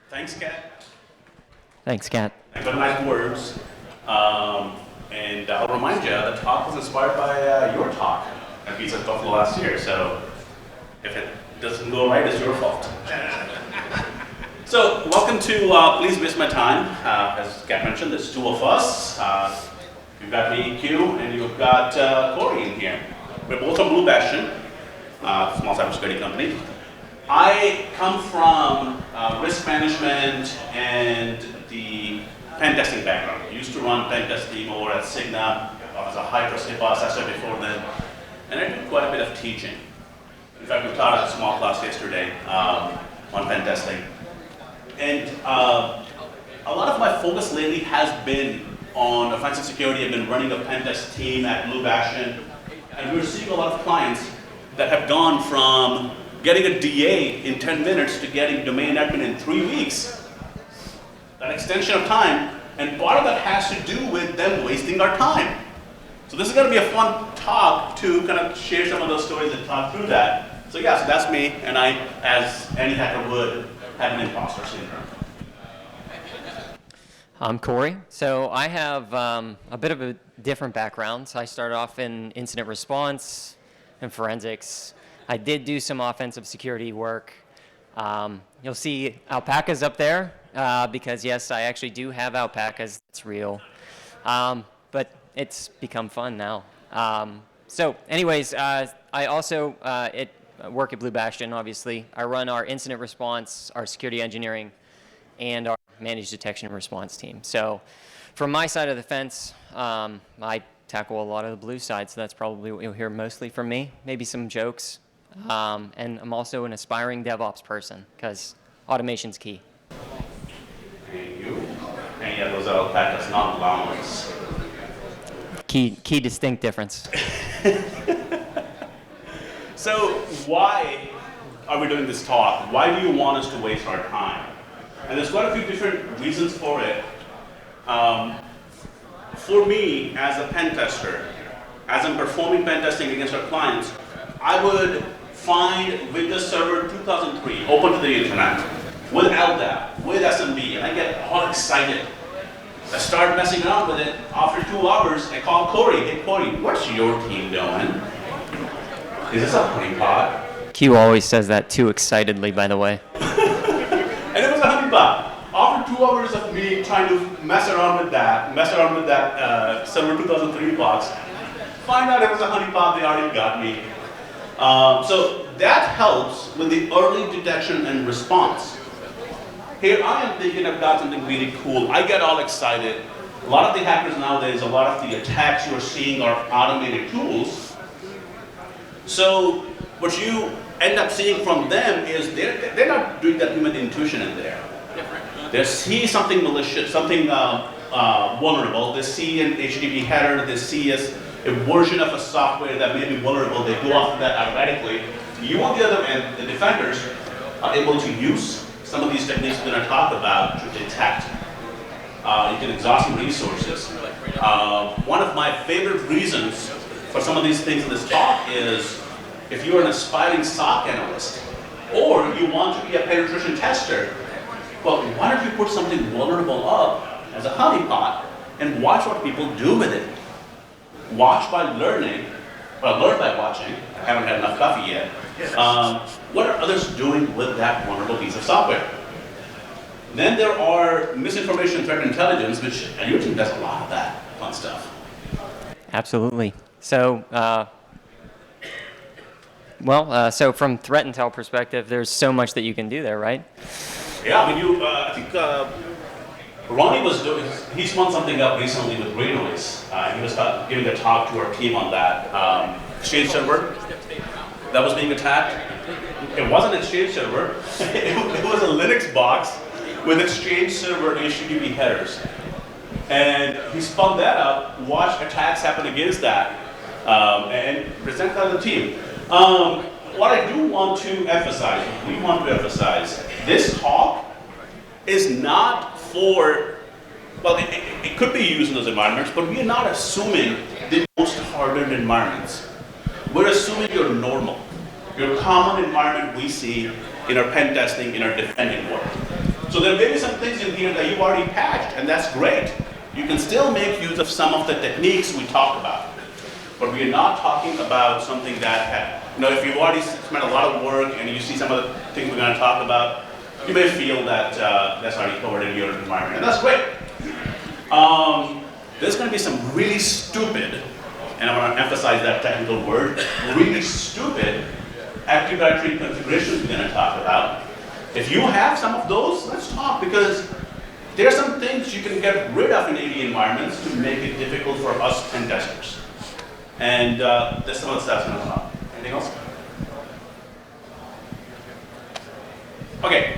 Thanks, Kat. Thanks, Kat. And for the nice words. And I'll remind you, the talk was inspired by your talk at BSidesPGH last year. So if it doesn't go right, it's your fault. So welcome to Please Waste My Time. As Kat mentioned, there's two of us. You've got me, Q, and you've got Corey in here. We're both from Blue Bastion, a small cybersecurity company. I come from risk management and the pen testing background. I used to run pen testing over at Cigna. I was a high-trust HIPAA assessor before then, and I did quite a bit of teaching. In fact, we taught a small class yesterday on pen testing. And a lot of my focus lately has been on offensive security. I've been running a pen test team at Blue Bastion, and we're seeing a lot of clients that have gone from getting a DA in 10 minutes to getting domain admin in 3 weeks. That extension of time, and part of that has to do with them wasting our time. So this is going to be a fun talk to kind of share some of those stories and talk through that. So yeah, so that's me, and I, as any hacker would, have an imposter syndrome. I'm Corey. So I have a bit of a different background. So I started off in incident response and forensics. I did do some offensive security work. You'll see alpacas up there because yes, I actually do have alpacas. It's real, but it's become fun now. So anyways, I also work at Blue Bastion, obviously. I run our incident response, our security engineering, and our managed detection and response team. So from my side of the fence, I tackle a lot of the blue side, so that's probably what you'll hear mostly from me, maybe some jokes. And I'm also an aspiring DevOps person, because automation's key. Thank you. And yeah, those are alpacas, not llamas. Key distinct difference. So why are we doing this talk? Why do you want us to waste our time? And there's quite a few different reasons for it. For me, as a pen tester, as I'm performing pen testing against our clients, I would find Windows Server 2003 open to the internet with LDAP, with SMB, and I get all excited. I start messing around with it. After 2 hours, I call Corey. Hey Corey, what's your team doing? Is this a honeypot? Q always says that too excitedly, by the way. And it was a honeypot. After 2 hours of me trying to mess around with that Server 2003 box, find out it was a honeypot. They already got me. So that helps with the early detection and response. Here I am thinking I've got something really cool. I get all excited. A lot of the hackers nowadays, a lot of the attacks you're seeing are automated tools. So what you end up seeing from them is they're not doing that human intuition in there. They see something malicious, something vulnerable. They see an HTTP header. They see a version of a software that may be vulnerable. They go after that automatically. You, on the other end, the defenders, are able to use some of these techniques we're going to talk about to detect. You can exhaust some resources. One of my favorite reasons for some of these things in this talk is if you're an aspiring SOC analyst or you want to be a penetration tester, well, why don't you put something vulnerable up as a honeypot and watch what people do with it. Watch by learning, well, learn by watching. I haven't had enough coffee yet. What are others doing with that wonderful piece of software? Then there are misinformation threat intelligence, which your team does a lot of that fun stuff. Absolutely. So, so from threat intel perspective, there's so much that you can do there, right? Yeah, I mean, I think Ronnie was doing, he spun something up recently with Greenways. He was giving a talk to our team on that. Exchange server that was being attacked. It wasn't an Exchange server. It was a Linux box with Exchange server HTTP headers. And he spun that up, watched attacks happen against that, and present that to the team. What I do want to emphasize, we want to emphasize, this talk is not for, well, it could be used in those environments, but we are not assuming the most hardened environments. We're assuming your normal, your common environment we see in our pen testing, in our defending work. So there may be some things in here that you've already patched, and that's great. You can still make use of some of the techniques we talked about. But we are not talking about something that, if you've already spent a lot of work and you see some of the things we're going to talk about, you may feel that that's already covered in your environment, and that's great. There's going to be some really stupid, and I want to emphasize that technical word, really stupid Active Directory configurations we're going to talk about. If you have some of those, let's talk, because there are some things you can get rid of in AD environments to make it difficult for us pen testers. And there's some other stuff going on. Anything else? Okay,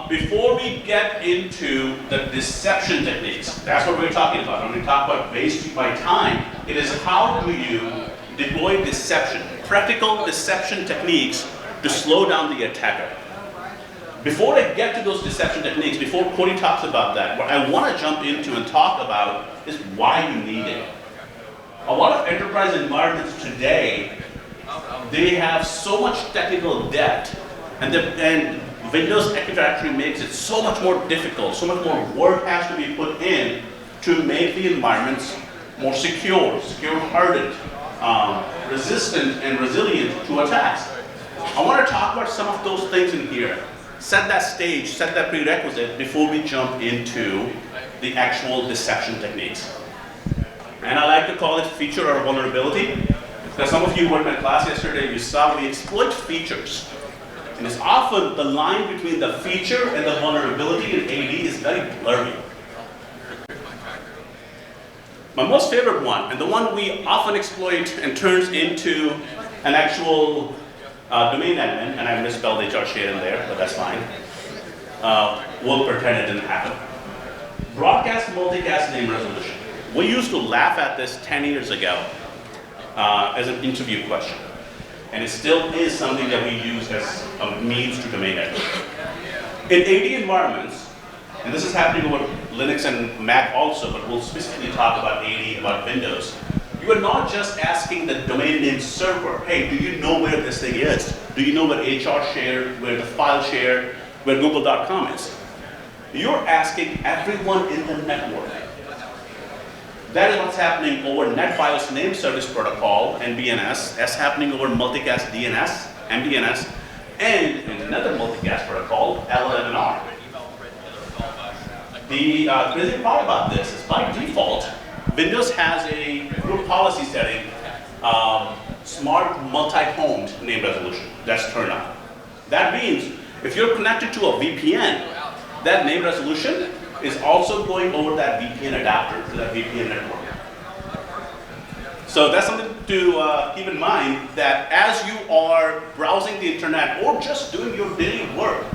before we get into the deception techniques, that's what we're talking about. When we talk about waste by time, it is how do you deploy deception, practical deception techniques to slow down the attacker. Before I get to those deception techniques, before Cody talks about that, what I want to jump into and talk about is why you need it. A lot of enterprise environments today, they have so much technical debt, and Windows Active Directory makes it so much more difficult, so much more work has to be put in to make the environments more secure, hardened, resistant, and resilient to attacks. I want to talk about some of those things in here. Set that stage, set that prerequisite before we jump into the actual deception techniques. And I like to call it feature or vulnerability, because some of you were in my class yesterday, you saw we exploit features. And it's often the line between the feature and the vulnerability in AD is very blurry. My most favorite one, and the one we often exploit and turns into an actual domain admin, and I misspelled HR share in there, but that's fine. We'll pretend it didn't happen. Broadcast multicast name resolution. We used to laugh at this 10 years ago as an interview question. And it still is something that we use as a means to domain admin. In AD environments, and this is happening over Linux and Mac also, but we'll specifically talk about AD, about Windows. You are not just asking the domain name server, hey, do you know where this thing is? Do you know where HR shared, where the file shared, where google.com is? You're asking everyone in the network. That is what's happening over NetFiles Name Service Protocol, NBNS. That's happening over multicast DNS, MDNS, and another multicast protocol, LLNR. The crazy part about this is by default, Windows has a group policy setting, smart multi-homed name resolution. That's turned on. That means if you're connected to a VPN, that name resolution is also going over that VPN adapter to that VPN network. So that's something to keep in mind, that as you are browsing the internet or just doing your daily work,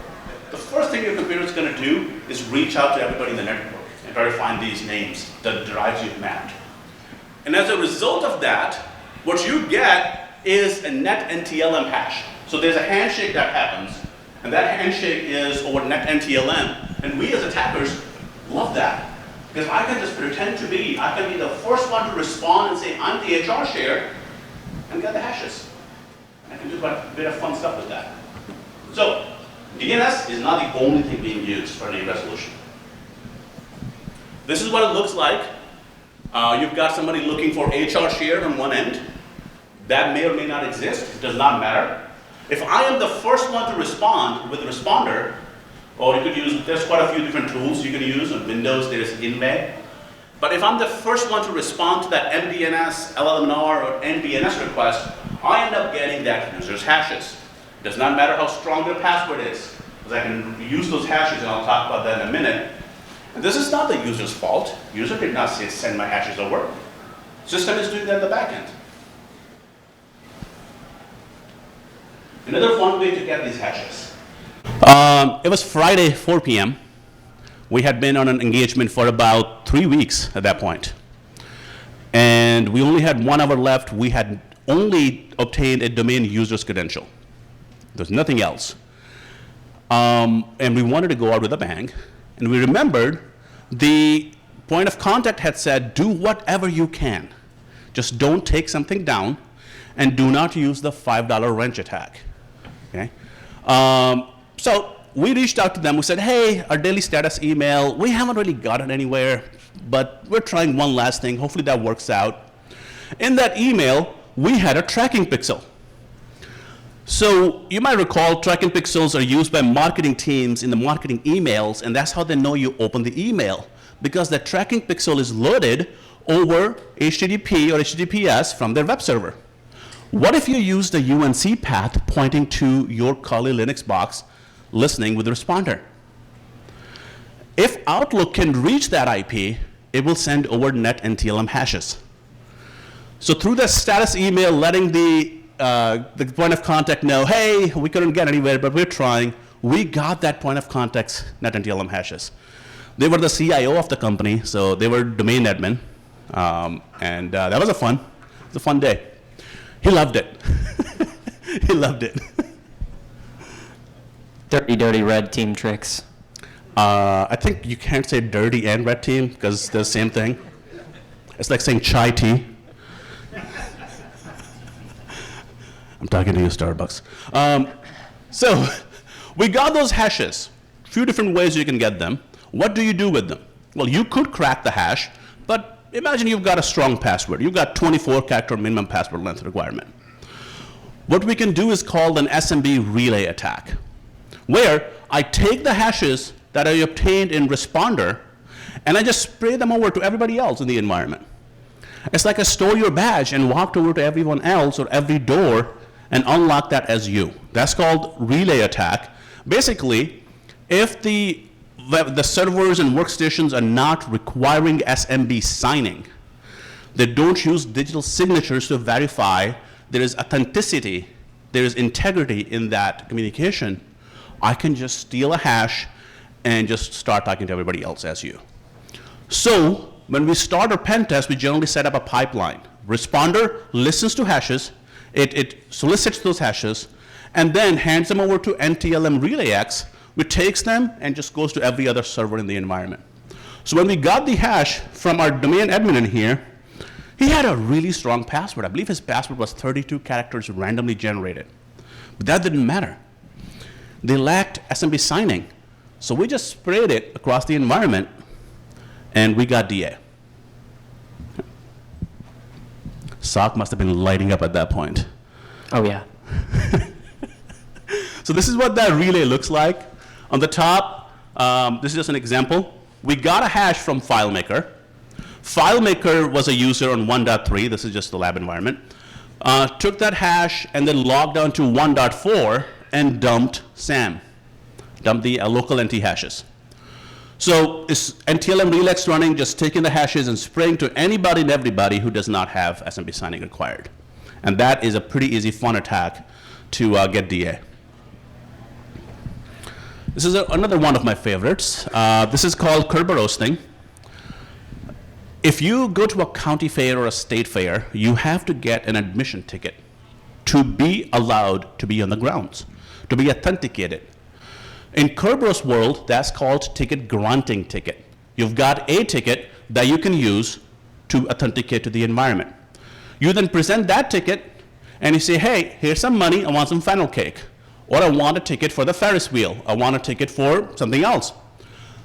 the first thing your computer is going to do is reach out to everybody in the network and try to find these names, the drives you've mapped. And as a result of that, what you get is a net NTLM hash. So there's a handshake that happens, and that handshake is over net NTLM, and we as attackers love that. Because I can just pretend to be, I can be the first one to respond and say, I'm the HR share, and get the hashes. I can do a bit of fun stuff with that. So, DNS is not the only thing being used for name resolution. This is what it looks like. You've got somebody looking for HR share on one end. That may or may not exist, it does not matter. If I am the first one to respond with responder, or you could use, there's quite a few different tools you can use. On Windows, there's InMed. But if I'm the first one to respond to that MDNS, LLMNR, or NBNS request, I end up getting that user's hashes. It does not matter how strong the password is, because I can use those hashes, and I'll talk about that in a minute. And this is not the user's fault. User did not say send my hashes over. System is doing that in the back end. Another fun way to get these hashes. It was Friday, 4 p.m. We had been on an engagement for about 3 weeks at that point. And we only had 1 hour left. We had only obtained a domain user's credential. There's nothing else. And we wanted to go out with a bang. And we remembered the point of contact had said, do whatever you can. Just don't take something down, and do not use the $5 wrench attack. Okay? So we reached out to them. We said, hey, our daily status email, we haven't really gotten anywhere, but we're trying one last thing. Hopefully that works out. In that email, we had a tracking pixel. So you might recall tracking pixels are used by marketing teams in the marketing emails, and that's how they know you open the email, because that tracking pixel is loaded over HTTP or HTTPS from their web server. What if you use the UNC path pointing to your Kali Linux box listening with the responder? If Outlook can reach that IP, it will send over net NTLM hashes. So through the status email letting the point of contact know, hey, we couldn't get anywhere, but we're trying, we got that point of contact's net NTLM hashes. They were the CIO of the company, so they were domain admin. And that was it was a fun day. He loved it. He loved it. Dirty red team tricks. I think you can't say dirty and red team because they're the same thing. It's like saying chai tea. I'm talking to you, Starbucks. So we got those hashes. A few different ways you can get them. What do you do with them? Well, you could crack the hash, but imagine you've got a strong password. You've got 24-character minimum password length requirement. What we can do is called an SMB relay attack, where I take the hashes that I obtained in responder, and I just spray them over to everybody else in the environment. It's like I stole your badge and walked over to everyone else or every door and unlock that as you. That's called relay attack. Basically, if the servers and workstations are not requiring SMB signing, they don't use digital signatures to verify there is authenticity, there is integrity in that communication, I can just steal a hash and just start talking to everybody else as you. So when we start our pen test, we generally set up a pipeline. Responder listens to hashes, it solicits those hashes, and then hands them over to NTLM RelayX, which takes them and just goes to every other server in the environment. So when we got the hash from our domain admin in here, he had a really strong password. I believe his password was 32 characters randomly generated. But that didn't matter. They lacked SMB signing. So we just sprayed it across the environment, and we got DA. SOC must have been lighting up at that point. Oh, yeah. So this is what that relay looks like. On the top, this is just an example. We got a hash from FileMaker. FileMaker was a user on 1.3. This is just the lab environment. Took that hash and then logged on to 1.4 and dumped SAM, dumped the local NT hashes. So is NTLM RelayX running, just taking the hashes and spraying to anybody and everybody who does not have SMB signing required. And that is a pretty easy, fun attack to get DA. This is another one of my favorites. This is called Kerberoasting. If you go to a county fair or a state fair, you have to get an admission ticket to be allowed to be on the grounds, to be authenticated. In Kerberos world, that's called ticket granting ticket. You've got a ticket that you can use to authenticate to the environment. You then present that ticket and you say, hey, here's some money, I want some funnel cake. Or I want a ticket for the Ferris wheel. I want a ticket for something else.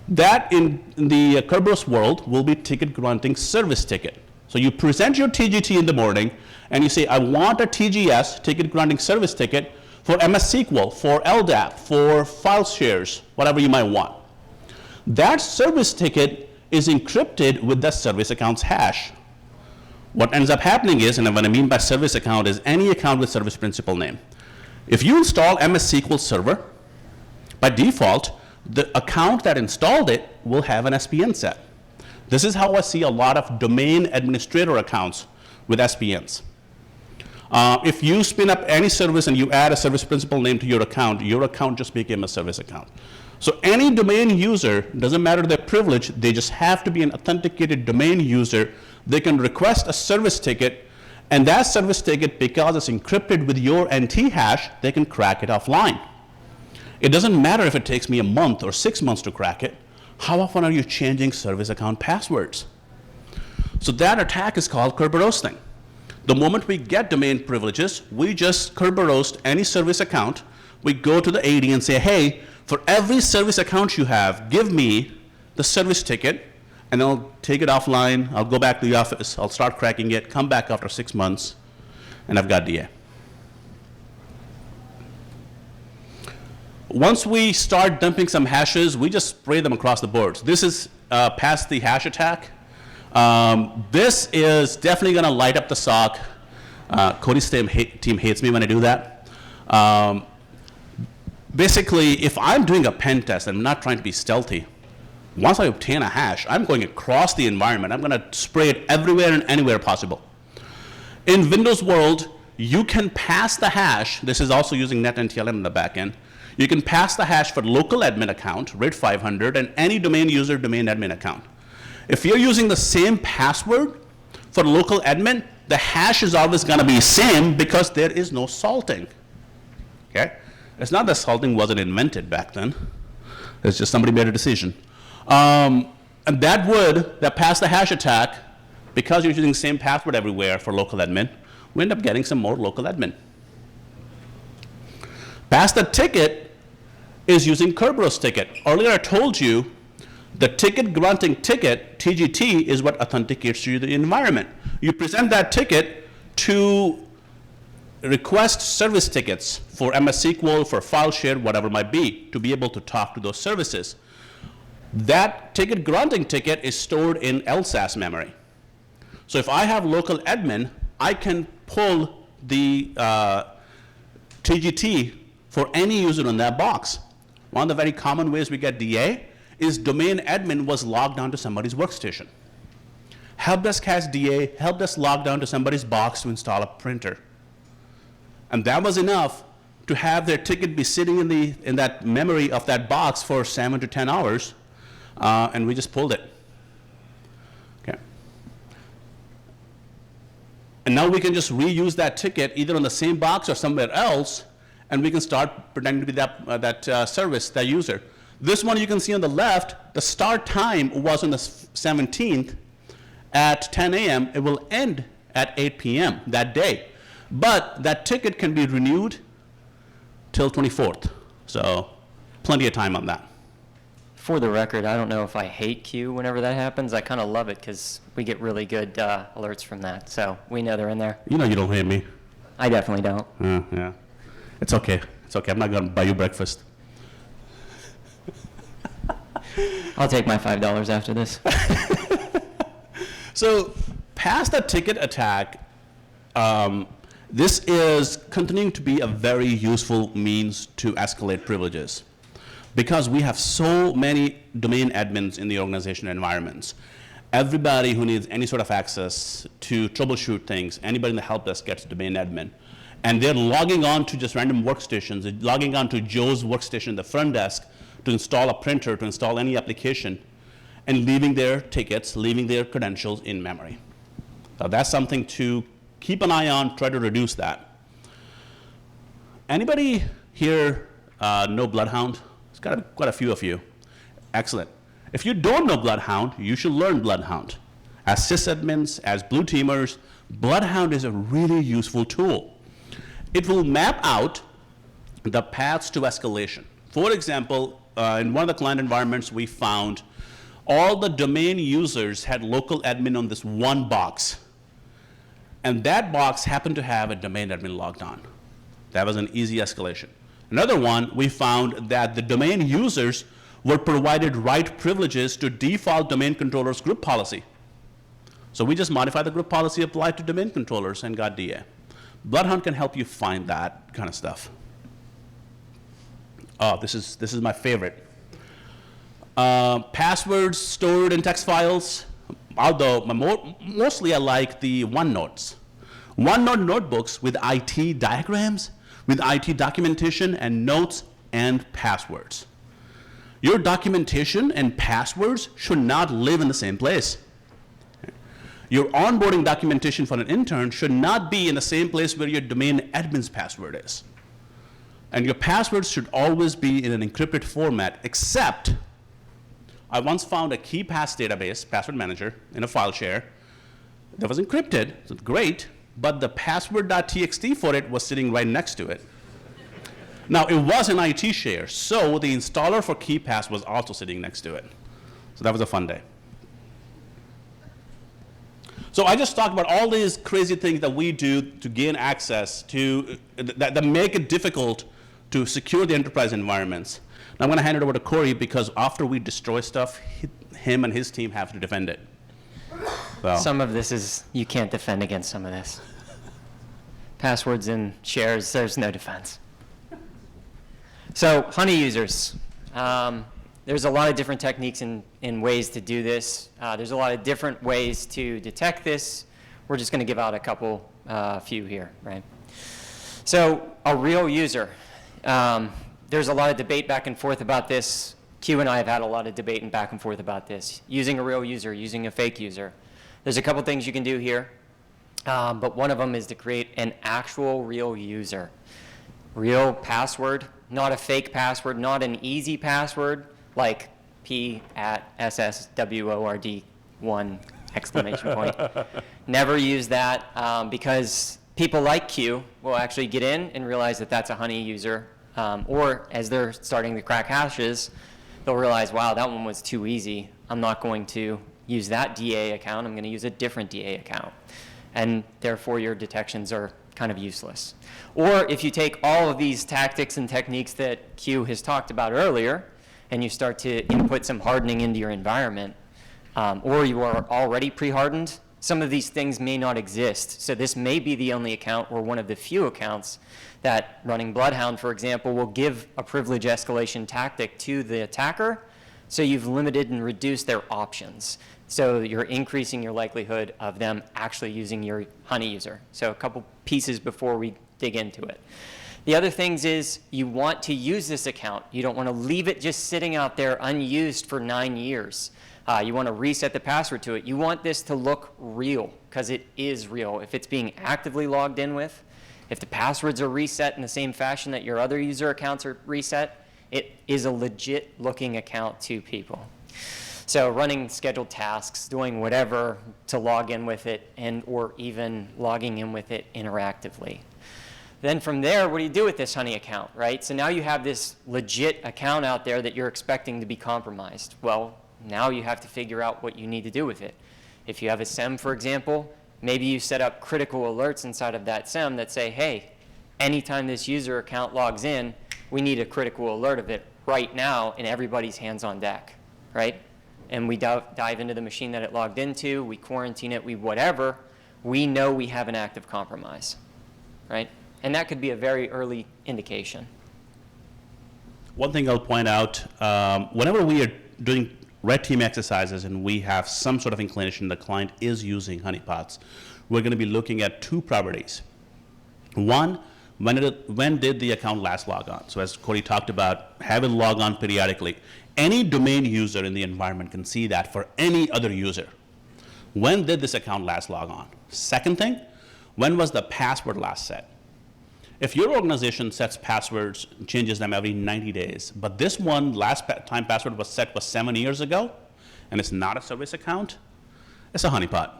That in the Kerberos world will be ticket granting service ticket. So you present your TGT in the morning and you say, I want a TGS, ticket granting service ticket, for MS SQL, for LDAP, for file shares, whatever you might want. That service ticket is encrypted with the service account's hash. What ends up happening is, and what I mean by service account is any account with service principal name. If you install MS SQL Server, by default, the account that installed it will have an SPN set. This is how I see a lot of domain administrator accounts with SPNs. If you spin up any service and you add a service principal name to your account just became a service account. So any domain user, doesn't matter their privilege, they just have to be an authenticated domain user. They can request a service ticket, and that service ticket, because it's encrypted with your NT hash, they can crack it offline. It doesn't matter if it takes me a month or 6 months to crack it. How often are you changing service account passwords? So that attack is called Kerberoasting. The moment we get domain privileges, we just Kerberoast any service account we go to the AD and say, hey, for every service account you have, give me the service ticket, and I'll take it offline, I'll go back to the office, I'll start cracking it, come back after 6 months, and I've got DA. Once we start dumping some hashes, we just spray them across the boards. This is past the hash attack. This is definitely going to light up the SOC. Cody's team hates me when I do that. Basically, if I'm doing a pen test and I'm not trying to be stealthy, once I obtain a hash, I'm going across the environment. I'm going to spray it everywhere and anywhere possible. In Windows world, you can pass the hash. This is also using NetNTLM in the back end. You can pass the hash for local admin account, RID 500, and any domain user domain admin account. If you're using the same password for local admin, the hash is always going to be same because there is no salting. Okay? It's not that salting wasn't invented back then. It's just somebody made a decision. And that pass the hash attack, because you're using the same password everywhere for local admin, we end up getting some more local admin. Pass the ticket is using Kerberos ticket. Earlier I told you the ticket granting ticket, TGT, is what authenticates you the environment. You present that ticket to request service tickets for MS SQL, for file share, whatever it might be, to be able to talk to those services. That ticket granting ticket is stored in LSAS memory. So if I have local admin, I can pull the TGT for any user in that box. One of the very common ways we get DA is domain admin was logged onto somebody's workstation. Helpdesk has DA, helpdesk logged onto somebody's box to install a printer. And that was enough to have their ticket be sitting in that memory of that box for 7 to 10 hours, and we just pulled it. Okay. And now we can just reuse that ticket either on the same box or somewhere else, and we can start pretending to be that service, that user. This one you can see on the left, the start time was on the 17th at 10 a.m. It will end at 8 p.m. that day. But that ticket can be renewed till 24th. So plenty of time on that. For the record, I don't know if I hate Q whenever that happens. I kind of love it because we get really good alerts from that. So we know they're in there. You know you don't hate me. I definitely don't. Yeah. It's okay. It's okay. I'm not going to buy you breakfast. I'll take my $5 after this. So past the ticket attack, this is continuing to be a very useful means to escalate privileges, because we have so many domain admins in the organization environments. Everybody who needs any sort of access to troubleshoot things, anybody in the help desk gets a domain admin. And they're logging on to just random workstations, they're logging on to Joe's workstation in the front desk to install a printer, to install any application, and leaving their tickets, leaving their credentials in memory. So that's something to keep an eye on, try to reduce that. Anybody here know Bloodhound? It's got quite a few of you. Excellent. If you don't know Bloodhound, you should learn Bloodhound. As sysadmins, as blue teamers, Bloodhound is a really useful tool. It will map out the paths to escalation. For example, in one of the client environments, we found all the domain users had local admin on this one box. And that box happened to have a domain admin logged on. That was an easy escalation. Another one, we found that the domain users were provided right privileges to default domain controllers group policy. So we just modified the group policy applied to domain controllers and got DA. Bloodhound can help you find that kind of stuff. Oh, this is my favorite. Passwords stored in text files, although mostly I like the OneNotes. OneNote notebooks with IT diagrams, with IT documentation and notes and passwords. Your documentation and passwords should not live in the same place. Your onboarding documentation for an intern should not be in the same place where your domain admin's password is. And your passwords should always be in an encrypted format, except I once found a key pass database, password manager, in a file share that was encrypted, so great, but the password.txt for it was sitting right next to it. Now, it was an IT share, so the installer for KeePass was also sitting next to it. So that was a fun day. So I just talked about all these crazy things that we do to gain access to, that make it difficult to secure the enterprise environments. Now I'm going to hand it over to Corey because after we destroy stuff, him and his team have to defend it. So. Some of this is, you can't defend against some of this. Passwords and shares, there's no defense. So honey users. There's a lot of different techniques and ways to do this. There's a lot of different ways to detect this. We're just going to give out a couple, few here, right? So a real user. There's a lot of debate back and forth about this. Q and I have had a lot of debate and back and forth about this. Using a real user, using a fake user. There's a couple things you can do here, but one of them is to create an actual real user. Real password, not a fake password, not an easy password, like P@SSWORD1 exclamation point. Never use that because people like Q will actually get in and realize that that's a honey user, or as they're starting to crack hashes, they'll realize, wow, that one was too easy. I'm not going to use that DA account. I'm going to use a different DA account. And therefore, your detections are kind of useless. Or if you take all of these tactics and techniques that Q has talked about earlier, and you start to input some hardening into your environment, or you are already pre-hardened, some of these things may not exist. So this may be the only account or one of the few accounts that running Bloodhound, for example, will give a privilege escalation tactic to the attacker. So you've limited and reduced their options. So you're increasing your likelihood of them actually using your honey user. So a couple pieces before we dig into it. The other things is you want to use this account. You don't want to leave it just sitting out there unused for 9 years. You want to reset the password to it. You want this to look real because it is real. If it's being actively logged in with, if the passwords are reset in the same fashion that your other user accounts are reset, it is a legit looking account to people. So running scheduled tasks, doing whatever to log in with it, and or even logging in with it interactively. Then from there, what do you do with this honey account, right? So now you have this legit account out there that you're expecting to be compromised. Well, now you have to figure out what you need to do with it. If you have a SEM, for example, maybe you set up critical alerts inside of that SEM that say, hey, anytime this user account logs in, we need a critical alert of it right now, and everybody's hands on deck, right? And we dive into the machine that it logged into, we quarantine it, we whatever, we know we have an active compromise, right? And that could be a very early indication. One thing I'll point out, whenever we are doing red team exercises and we have some sort of inclination the client is using honeypots, we're going to be looking at two properties. One, when did the account last log on? So as Corey talked about, have it log on periodically. Any domain user in the environment can see that for any other user. When did this account last log on? Second thing, when was the password last set? If your organization sets passwords, changes them every 90 days, but this one last time password was set was 7 years ago, and it's not a service account, it's a honeypot.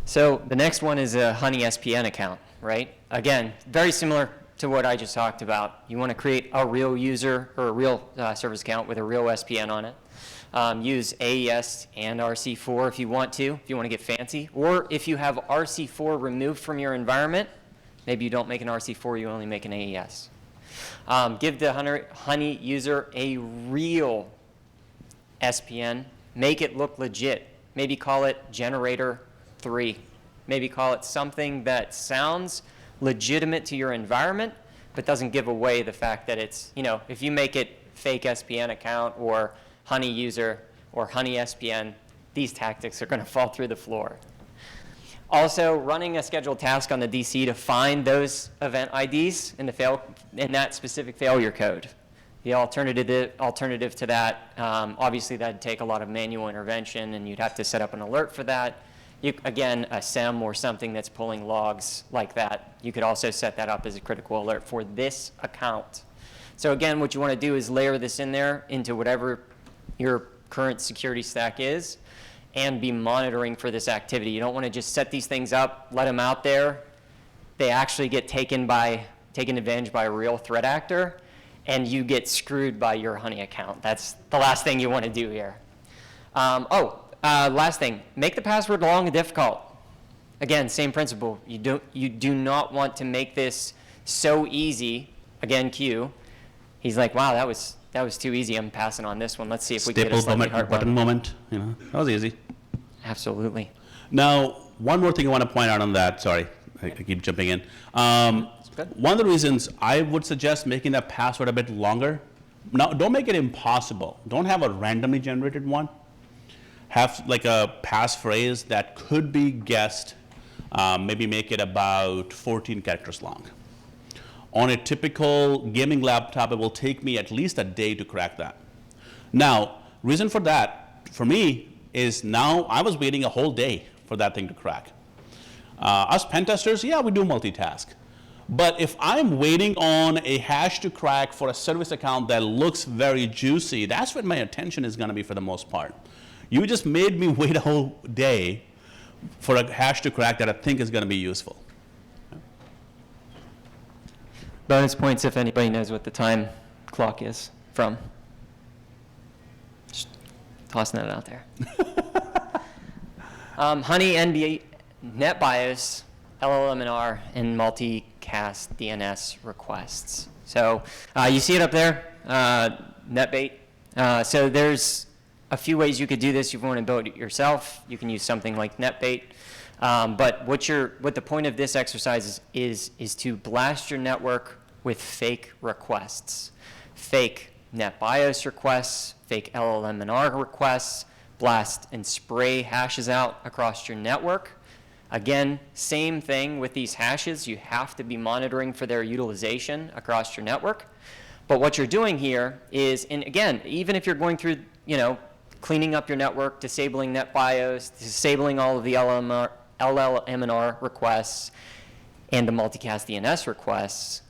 So the next one is a Honey SPN account, right? Again, very similar to what I just talked about. You want to create a real user or a real service account with a real SPN on it. Use AES and RC4 if you want to get fancy. Or if you have RC4 removed from your environment, maybe you don't make an RC4, you only make an AES. Give the Honey user a real SPN. Make it look legit. Maybe call it Generator 3. Maybe call it something that sounds legitimate to your environment, but doesn't give away the fact that it's, if you make it fake SPN account or Honey user or Honey SPN, these tactics are going to fall through the floor. Also, running a scheduled task on the DC to find those event IDs in that specific failure code. The alternative to that, obviously that'd take a lot of manual intervention and you'd have to set up an alert for that. Again, a SEM or something that's pulling logs like that, you could also set that up as a critical alert for this account. So again, what you want to do is layer this in there into whatever your current security stack is and be monitoring for this activity. You don't want to just set these things up, let them out there. they actually get taken advantage by a real threat actor, and you get screwed by your Honey account. That's the last thing you want to do here. Last thing, make the password long and difficult. Again, same principle. You do not want to make this so easy. Again, Q. He's like, wow, that was too easy. I'm passing on this one. Let's see if we can get a slightly hard button one. moment. That was easy. Absolutely. Now, one more thing I want to point out on that. Sorry, I keep jumping in. One of the reasons I would suggest making that password a bit longer. Now, don't make it impossible. Don't have a randomly generated one. Have like a passphrase that could be guessed. Maybe make it about 14 characters long. On a typical gaming laptop, it will take me at least a day to crack that. Now, reason for that, for me, is now I was waiting a whole day for that thing to crack. Us pen testers, yeah, we do multitask. But if I'm waiting on a hash to crack for a service account that looks very juicy, that's what my attention is going to be for the most part. You just made me wait a whole day for a hash to crack that I think is going to be useful. Bonus points if anybody knows what the time clock is from. Just tossing that out there. Honey, NB, NetBIOS, LLMNR, and multicast DNS requests. So you see it up there, NetBait. So there's a few ways you could do this. If you want to build it yourself, you can use something like NetBait. But what the point of this exercise is to blast your network with fake requests. Fake NetBIOS requests, fake LLMNR requests, blast and spray hashes out across your network. Again, same thing with these hashes. You have to be monitoring for their utilization across your network. But what you're doing here is, and again, even if you're going through, cleaning up your network, disabling NetBIOS, disabling all of the LLMNR requests, and the multicast DNS requests,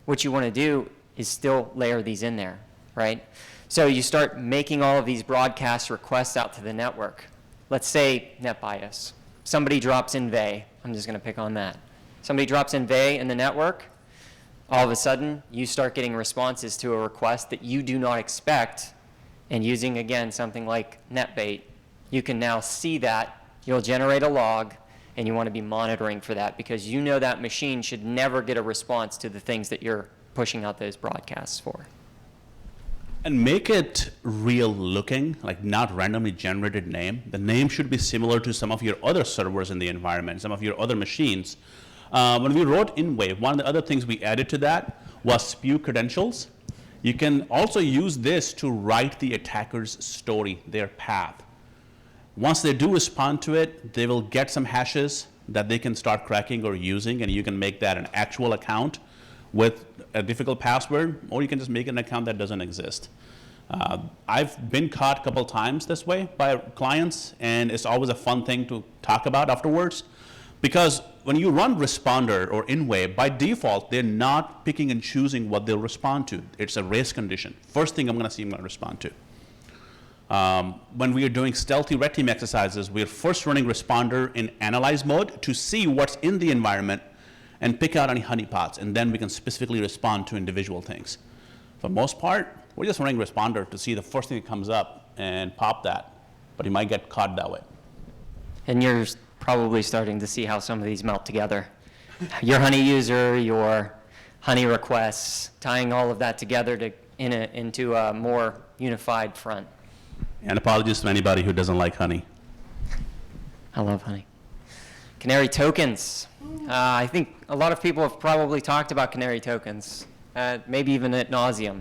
what you want to do is still layer these in there, right? So you start making all of these broadcast requests out to the network. Let's say NetBIOS. Somebody drops in VE. I'm just going to pick on that. Somebody drops in VE in the network. All of a sudden, you start getting responses to a request that you do not expect. And using, again, something like NetBait, you can now see that. You'll generate a log, and you want to be monitoring for that because you know that machine should never get a response to the things that you're pushing out those broadcasts for. And make it real looking, like not randomly generated name. The name should be similar to some of your other servers in the environment, some of your other machines. When we wrote InWave, one of the other things we added to that was spew credentials. You can also use this to write the attacker's story, their path. Once they do respond to it, they will get some hashes that they can start cracking or using, and you can make that an actual account with a difficult password, or you can just make an account that doesn't exist. I've been caught a couple times this way by clients, and it's always a fun thing to talk about afterwards. Because when you run Responder or InWave, by default, they're not picking and choosing what they'll respond to. It's a race condition. First thing I'm going to see I'm going to respond to. When we are doing stealthy red team exercises, we're first running Responder in analyze mode to see what's in the environment and pick out any honeypots, and then we can specifically respond to individual things. For the most part, we're just running Responder to see the first thing that comes up and pop that, but you might get caught that way. And you're probably starting to see how some of these melt together. Your Honey user, your Honey requests, tying all of that together into a more unified front. And apologies to anybody who doesn't like Honey. I love Honey. Canary tokens. I think a lot of people have probably talked about canary tokens, maybe even ad nauseum.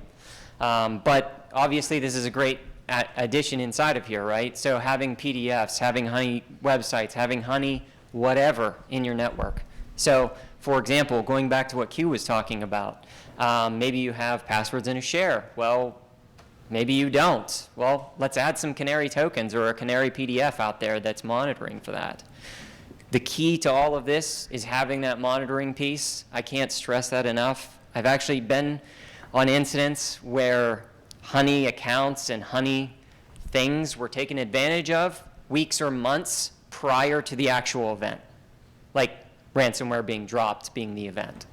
But obviously this is a great addition inside of here, right? So having PDFs, having Honey websites, having Honey whatever in your network. So for example, going back to what Q was talking about, maybe you have passwords in a share. Well, maybe you don't. Well, let's add some canary tokens or a canary PDF out there that's monitoring for that. The key to all of this is having that monitoring piece. I can't stress that enough. I've actually been on incidents where Honey accounts and Honey things were taken advantage of weeks or months prior to the actual event. Like ransomware being dropped being the event.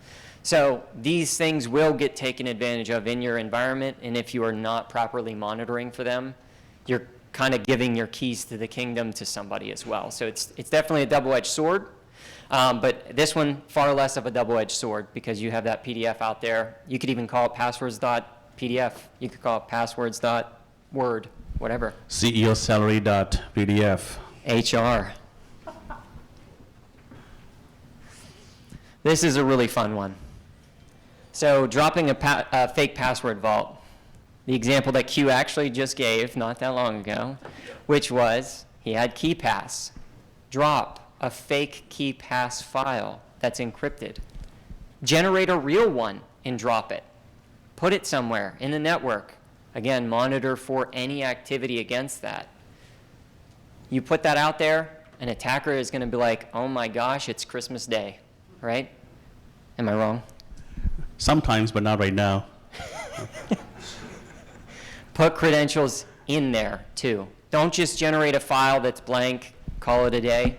So these things will get taken advantage of in your environment, and if you are not properly monitoring for them, you're kind of giving your keys to the kingdom to somebody as well. So it's definitely a double-edged sword, but this one far less of a double-edged sword because you have that PDF out there. You could even call it passwords.pdf. You could call it passwords.word, whatever. CEOsalary.pdf. HR. This is a really fun one. So dropping a fake password vault. The example that Q actually just gave not that long ago, which was he had KeyPass. Drop a fake KeyPass file that's encrypted. Generate a real one and drop it. Put it somewhere in the network. Again, monitor for any activity against that. You put that out there, an attacker is going to be like, oh my gosh, it's Christmas Day, right? Am I wrong? Sometimes, but not right now. Put credentials in there too. Don't just generate a file that's blank, call it a day.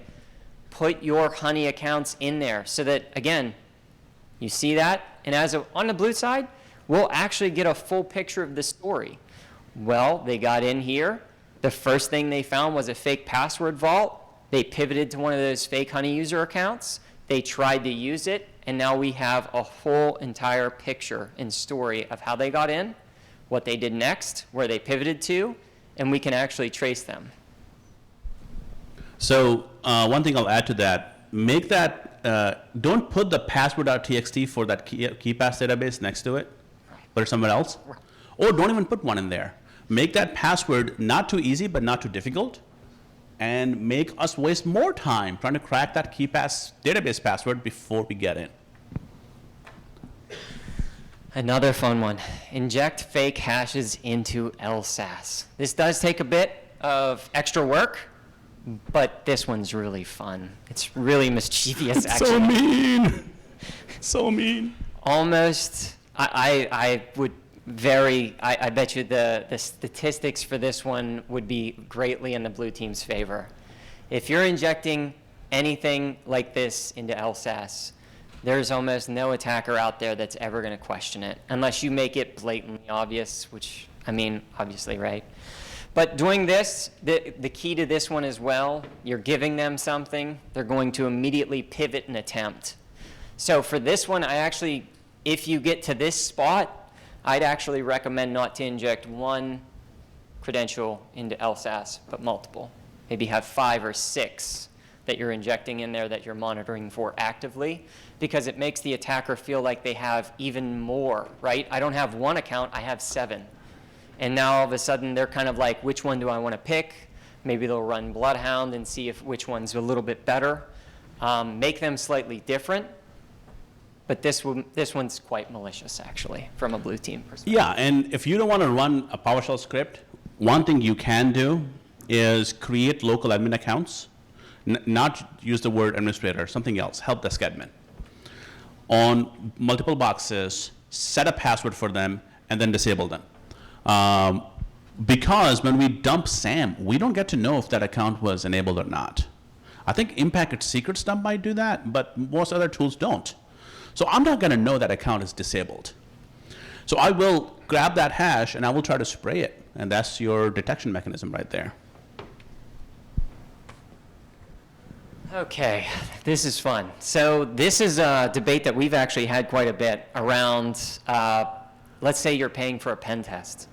Put your honey accounts in there so that, again, you see that, and on the blue side, we'll actually get a full picture of the story. Well, they got in here. The first thing they found was a fake password vault. They pivoted to one of those fake honey user accounts. They tried to use it, and now we have a whole entire picture and story of how they got in, what they did next, where they pivoted to, and we can actually trace them. So one thing I'll add to that, make that, don't put the password.txt for that KeyPass database next to it, put it somewhere else, or don't even put one in there. Make that password not too easy, but not too difficult, and make us waste more time trying to crack that KeyPass database password before we get in. Another fun one, inject fake hashes into LSAS. This does take a bit of extra work, but this one's really fun. It's really mischievous, actually. So mean. So mean. Almost, I bet you the statistics for this one would be greatly in the blue team's favor. If you're injecting anything like this into LSAS, there's almost no attacker out there that's ever going to question it, unless you make it blatantly obvious, which, I mean, obviously, right? But doing this, the key to this one as well, you're giving them something, they're going to immediately pivot and attempt. So for this one, if you get to this spot, I'd actually recommend not to inject one credential into LSAS, but multiple. Maybe have 5 or 6 that you're injecting in there that you're monitoring for actively, because it makes the attacker feel like they have even more, right? I don't have 1 account, I have 7. And now all of a sudden they're kind of like, which one do I want to pick? Maybe they'll run Bloodhound and see which one's a little bit better. Make them slightly different. But this one's quite malicious, actually, from a blue team perspective. Yeah, and if you don't want to run a PowerShell script, one thing you can do is create local admin accounts, not use the word administrator, something else, help desk admin. On multiple boxes, set a password for them, and then disable them. Because when we dump SAM, we don't get to know if that account was enabled or not. I think Impacted Secrets Dump might do that, but most other tools don't. So I'm not going to know that account is disabled. So I will grab that hash and I will try to spray it. And that's your detection mechanism right there. Okay, this is fun. So this is a debate that we've actually had quite a bit around, let's say you're paying for a pen test.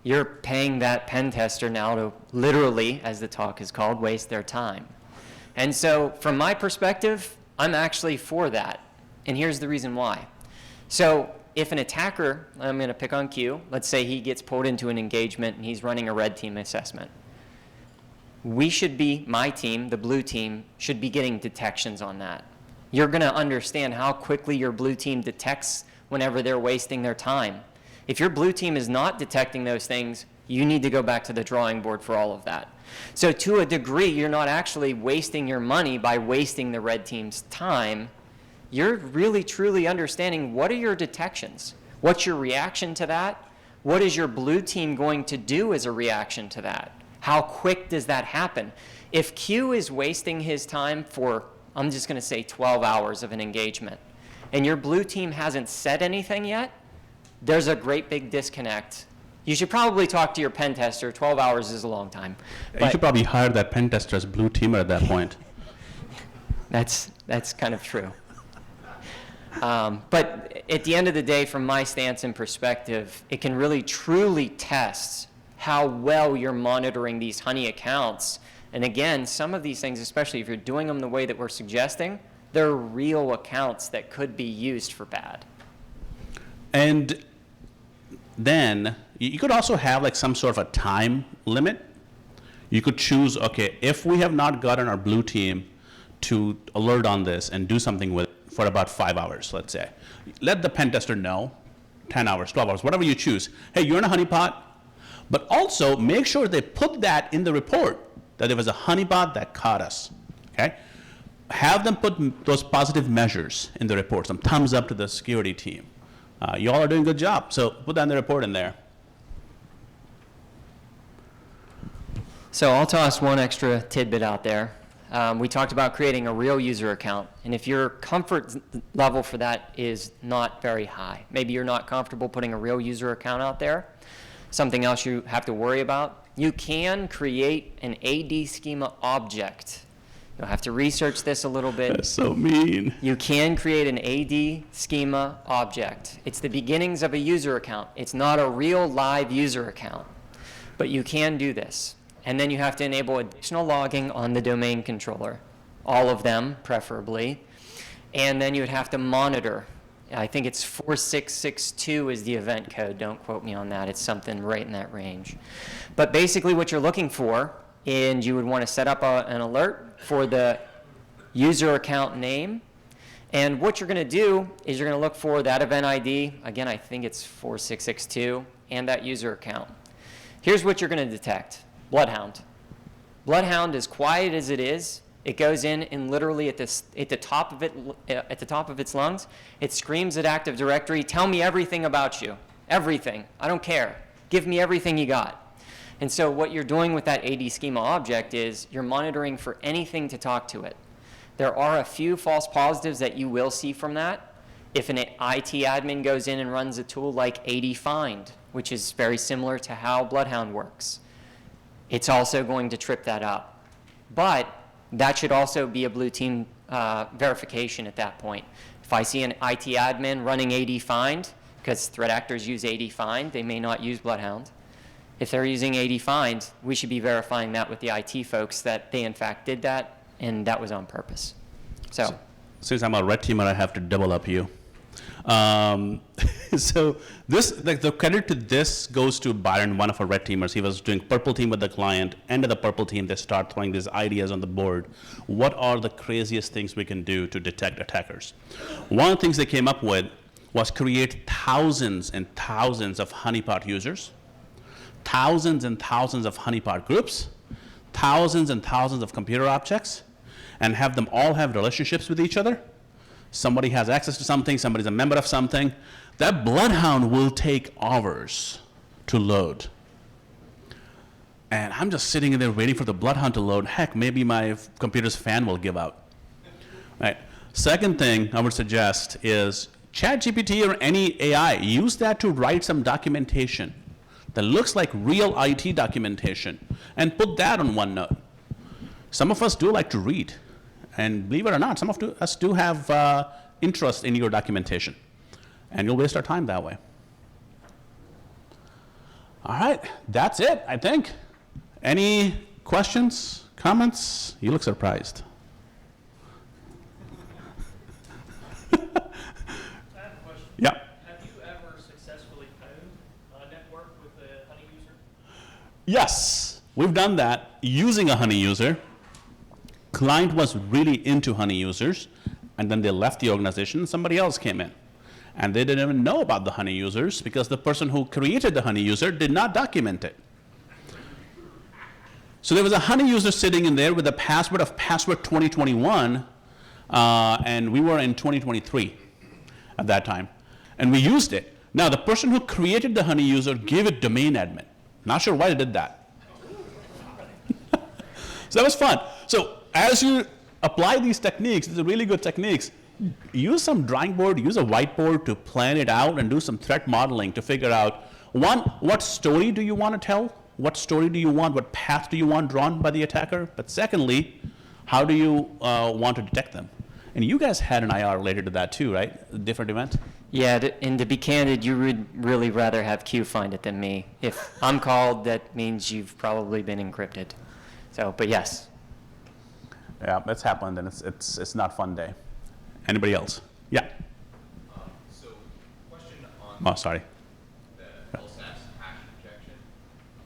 You're paying that pen tester now to literally, as the talk is called, waste their time. And so from my perspective, I'm actually for that. And here's the reason why. So if an attacker, I'm going to pick on Q, let's say he gets pulled into an engagement and he's running a red team assessment. We should be, my team, the blue team, should be getting detections on that. You're going to understand how quickly your blue team detects whenever they're wasting their time. If your blue team is not detecting those things, you need to go back to the drawing board for all of that. So to a degree, you're not actually wasting your money by wasting the red team's time. You're really, truly understanding what are your detections? What's your reaction to that? What is your blue team going to do as a reaction to that? How quick does that happen? If Q is wasting his time for I'm just going to say 12 hours of an engagement, and your blue team hasn't said anything yet, there's a great big disconnect. You should probably talk to your pen tester. 12 hours is a long time. You should probably hire that pen tester as blue teamer at that point. That's kind of true. But at the end of the day, from my stance and perspective, it can really truly test how well you're monitoring these honey accounts. And again, some of these things, especially if you're doing them the way that we're suggesting, they're real accounts that could be used for bad. And then you could also have like some sort of a time limit. You could choose, okay, if we have not gotten our blue team to alert on this and do something with it for about 5 hours, let's say. Let the pen tester know, 10 hours, 12 hours, whatever you choose. Hey, you're in a honeypot, but also make sure they put that in the report, that there was a honeypot that caught us, okay? Have them put those positive measures in the report, some thumbs up to the security team. You all are doing a good job, so put that in the report in there. So I'll toss one extra tidbit out there. We talked about creating a real user account, and if your comfort level for that is not very high, maybe you're not comfortable putting a real user account out there, something else you have to worry about, you can create an AD schema object. You'll have to research this a little bit. That's so mean. You can create an AD schema object. It's the beginnings of a user account. It's not a real live user account, but you can do this. And then you have to enable additional logging on the domain controller, all of them preferably. And then you would have to monitor. I think it's 4662 is the event code. Don't quote me on that. It's something right in that range. But basically what you're looking for, and you would want to set up an alert for the user account name. And what you're going to do is you're going to look for that event ID. Again, I think it's 4662 and that user account. Here's what you're going to detect. Bloodhound. Bloodhound, as quiet as it is, it goes in and literally at the top of its lungs, it screams at Active Directory, tell me everything about you. Everything. I don't care. Give me everything you got. And so what you're doing with that AD schema object is you're monitoring for anything to talk to it. There are a few false positives that you will see from that. If an IT admin goes in and runs a tool like AD Find, which is very similar to how Bloodhound works, it's also going to trip that up. But that should also be a blue team verification at that point. If I see an IT admin running AD Find, because threat actors use AD Find, they may not use Bloodhound. If they're using AD Find, we should be verifying that with the IT folks that they in fact did that, and that was on purpose. So since I'm a red teamer, I have to double up you. So this, like the credit to this goes to Byron, one of our red teamers. He was doing purple team with the client. End of the purple team, they start throwing these ideas on the board. What are the craziest things we can do to detect attackers? One of the things they came up with was create thousands and thousands of honeypot users, thousands and thousands of honeypot groups, thousands and thousands of computer objects, and have them all have relationships with each other. Somebody has access to something, somebody's a member of something. That Bloodhound will take hours to load. And I'm just sitting in there waiting for the Bloodhound to load. Heck, maybe my computer's fan will give out. Right. Second thing I would suggest is ChatGPT or any AI, use that to write some documentation that looks like real IT documentation and put that on OneNote. Some of us do like to read. And believe it or not, some of us do have interest in your documentation. And you'll waste our time that way. All right, that's it, I think. Any questions, comments? You look surprised. I have a question. Yeah. Have you ever successfully pwned a network with a honey user? Yes, we've done that using a honey user. Client was really into honey users, and then they left the organization, somebody else came in. And they didn't even know about the honey users because the person who created the honey user did not document it. So there was a honey user sitting in there with a password of password 2021, and we were in 2023 at that time. And we used it. Now the person who created the honey user gave it domain admin. Not sure why they did that. So that was fun. So as you're apply these techniques. These are really good techniques. Use some drawing board, use a whiteboard to plan it out and do some threat modeling to figure out, one, what story do you want to tell? What story do you want? What path do you want drawn by the attacker? But secondly, how do you want to detect them? And you guys had an IR related to that too, right? A different event? Yeah, and to be candid, you would really rather have Q find it than me. If I'm called, that means you've probably been encrypted. So, but yes. Yeah, it's happened, and it's not a fun day. Anybody else? Yeah. So, question on Oh, sorry. the LSAS hash injection.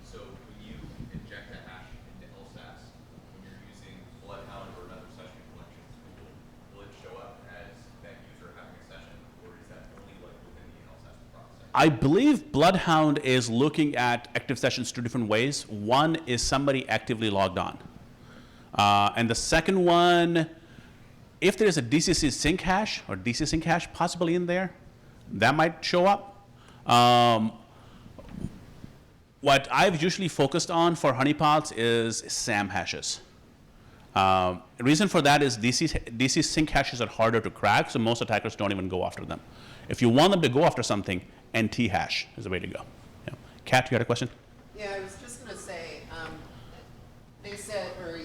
So, when you inject a hash into LSAS, when you're using Bloodhound or another session collection tool, will it show up as that user having a session, or is that only like within the LSAS process? I believe Bloodhound is looking at active sessions two different ways. One is somebody actively logged on. And the second one, if there is a DCC sync hash or DC sync hash possibly in there, that might show up. What I've usually focused on for honeypots is SAM hashes. Reason for that is DC sync hashes are harder to crack, so most attackers don't even go after them. If you want them to go after something, NT hash is the way to go. Yeah. Kat, you had a question? Yeah, I was just going to say, he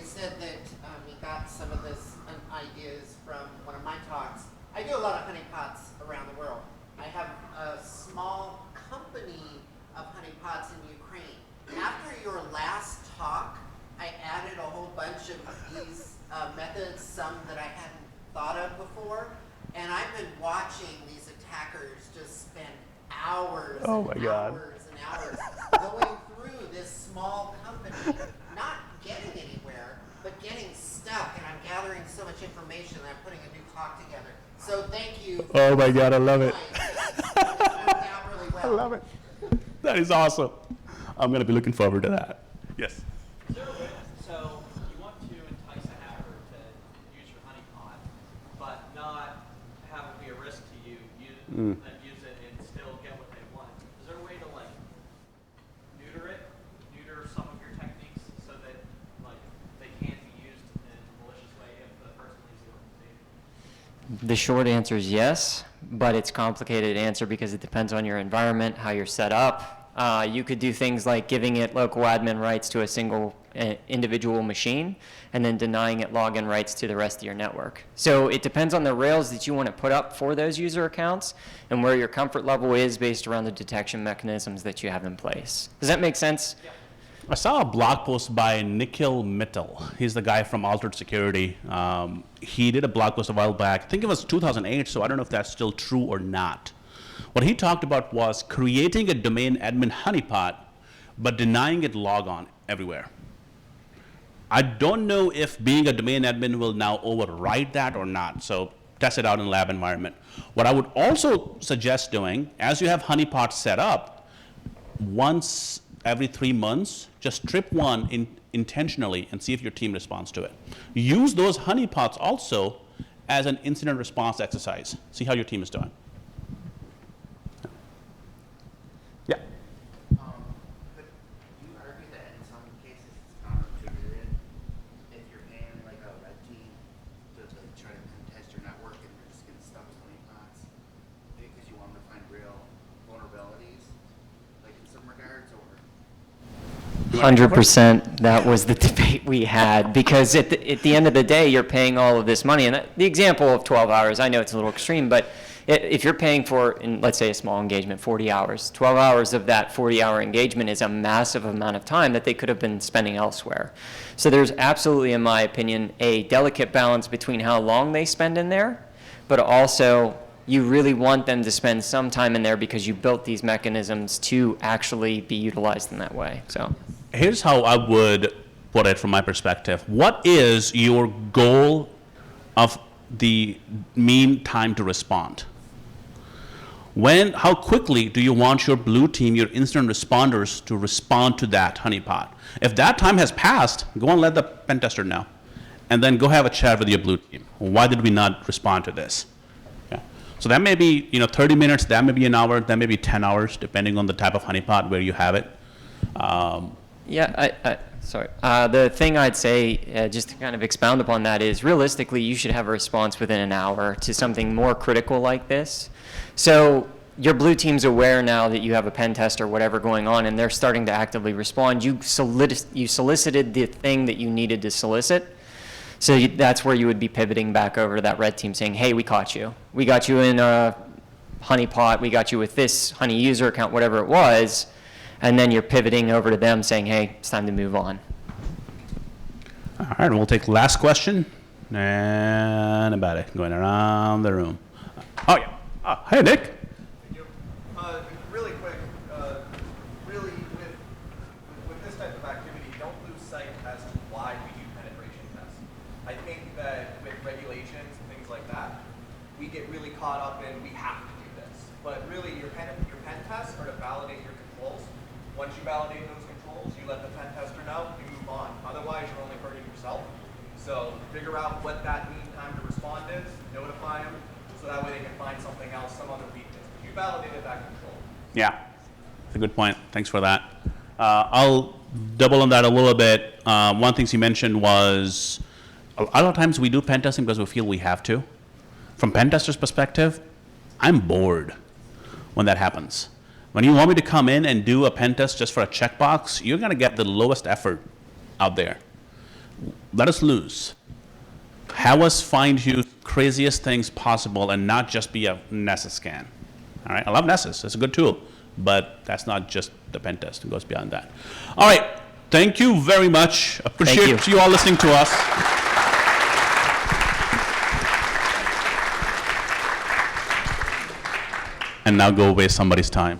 said that he got some of this ideas from one of my talks. I do a lot of honeypots around the world. I have a small company of honeypots in Ukraine. After your last talk, I added a whole bunch of these methods, some that I hadn't thought of before, and I've been watching these attackers just spend hours and hours and hours going through this small company, not getting anywhere, but getting stuck, and I'm gathering so much information that I'm putting a new talk together. So thank you. Oh my God, I love it. It's worked out really well. I love it. That is awesome. I'm going to be looking forward to that. Yes. So you want to entice a hacker to use your honeypot, but not have it be a risk to you, and use it and still get what they want. Is there a way to like neuter some of your techniques so that like they can't be used in a malicious way if the person leaves the organization? The short answer is yes, but it's a complicated answer because it depends on your environment, how you're set up. You could do things like giving it local admin rights to a single individual machine and then denying it login rights to the rest of your network. So it depends on the rails that you want to put up for those user accounts and where your comfort level is based around the detection mechanisms that you have in place. Does that make sense? Yeah. I saw a blog post by Nikhil Mittal. He's the guy from Altered Security. He did a blog post a while back. I think it was 2008, so I don't know if that's still true or not. What he talked about was creating a domain admin honeypot, but denying it logon everywhere. I don't know if being a domain admin will now override that or not, so test it out in a lab environment. What I would also suggest doing, as you have honeypots set up, once every 3 months, just trip one intentionally and see if your team responds to it. Use those honeypots also as an incident response exercise. See how your team is doing. Yeah. Could you argue that in some cases it's counterintuitive if you're paying like a red team to try to contest your network and you're just getting stuck with honeypots because you want them to find real vulnerabilities, like in some regards, or 100%. That was the debate we had because at the end of the day, you're paying all of this money. And the example of 12 hours, I know it's a little extreme, but if you're paying for, let's say, a small engagement, 40 hours, 12 hours of that 40-hour engagement is a massive amount of time that they could have been spending elsewhere. So there's absolutely, in my opinion, a delicate balance between how long they spend in there, but also you really want them to spend some time in there because you built these mechanisms to actually be utilized in that way. So Here's how I would put it from my perspective. What is your goal of the mean time to respond? How quickly do you want your blue team, your incident responders, to respond to that honeypot? If that time has passed, go and let the pen tester know. And then go have a chat with your blue team. Why did we not respond to this? Okay. So that may be 30 minutes, that may be an hour, that may be 10 hours, depending on the type of honeypot where you have it. Sorry. The thing I'd say, just to kind of expound upon that, is realistically you should have a response within an hour to something more critical like this. So your blue team's aware now that you have a pen test or whatever going on, and they're starting to actively respond. You solicited the thing that you needed to solicit. So that's where you would be pivoting back over to that red team saying, hey, we caught you. We got you in a honeypot. We got you with this honey user account, whatever it was. And then you're pivoting over to them saying, hey, it's time to move on. All right, we'll take last question. And about it, going around the room. Oh, yeah. Hey, Nick. Thank you. Really quick, really with this type of activity, don't lose sight as to why we do penetration tests. I think that with regulations and things like that, we get really caught up in we have to do this. But really, your pen tests are to validate your controls. Once you validate those controls, you let the pen tester know, you move on. Otherwise, you're only hurting yourself. So figure out what that mean time to respond is, notify them, so that way they can find something else, some other weakness. But you validated that control. Yeah, that's a good point. Thanks for that. I'll double on that a little bit. One of the things you mentioned was a lot of times we do pen testing because we feel we have to. From pen tester's perspective, I'm bored when that happens. When you want me to come in and do a pen test just for a checkbox, you're going to get the lowest effort out there. Let us lose. Have us find you craziest things possible and not just be a Nessus scan. All right, I love Nessus. It's a good tool, but that's not just the pen test. It goes beyond that. All right, thank you very much. Appreciate you all listening to us. And now go waste somebody's time.